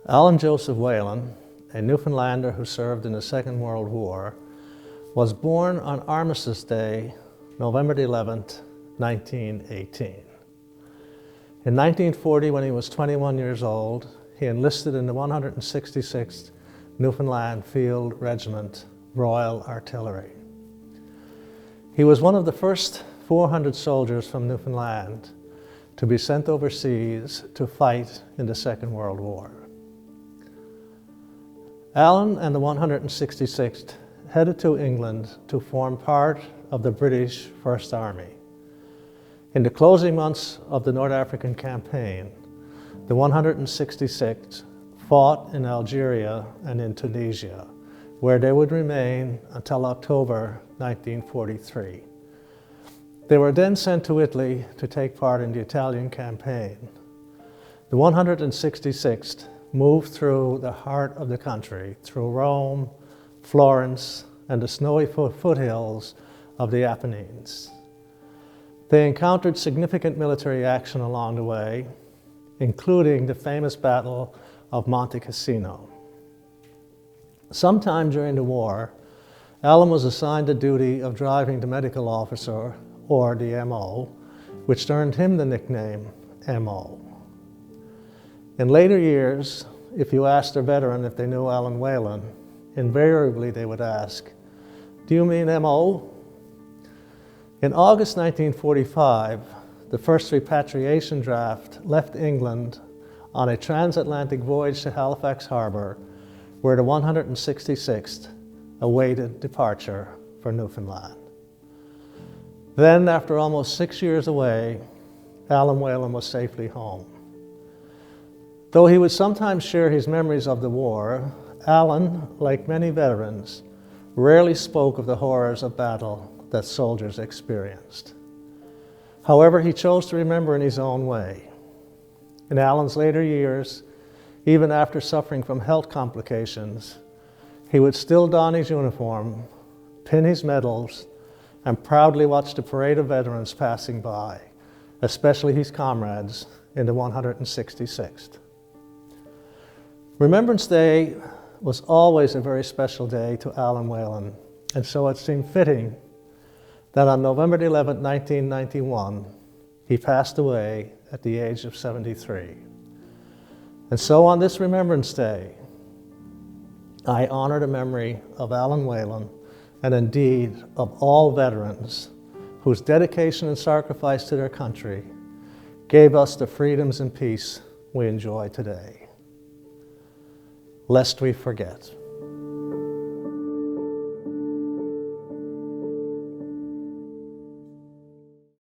Alan Joseph Whelan, a Newfoundlander who served in the Second World War, was born on Armistice Day, November 11th, 1918. In 1940, when he was 21 years old, he enlisted in the 166th Newfoundland Field Regiment, Royal Artillery. He was one of the first 400 soldiers from Newfoundland to be sent overseas to fight in the Second World War. Alan and the 166th headed to England to form part of the British First Army. In the closing months of the North African campaign, the 166th fought in Algeria and in Tunisia, where they would remain until October 1943. They were then sent to Italy to take part in the Italian campaign. The 166th moved through the heart of the country, through Rome, Florence, and the snowy foothills of the Apennines. They encountered significant military action along the way, including the famous Battle of Monte Cassino. Sometime during the war, Alan was assigned the duty of driving the medical officer, or the MO, which earned him the nickname MO. In later years, if you asked a veteran if they knew Alan Whelan, invariably they would ask, "Do you mean MO?" In August 1945, the first repatriation draft left England on a transatlantic voyage to Halifax Harbor, where the 166th awaited departure for Newfoundland. Then, after almost 6 years away, Alan Whelan was safely home. Though he would sometimes share his memories of the war, Alan, like many veterans, rarely spoke of the horrors of battle that soldiers experienced. However, he chose to remember in his own way. In Alan's later years, even after suffering from health complications, he would still don his uniform, pin his medals, and proudly watch the parade of veterans passing by, especially his comrades in the 166th. Remembrance Day was always a very special day to Alan Whelan, and so it seemed fitting that on November 11, 1991, he passed away at the age of 73. And so on this Remembrance Day, I honor the memory of Alan Whelan, and indeed of all veterans whose dedication and sacrifice to their country gave us the freedoms and peace we enjoy today. Lest we forget.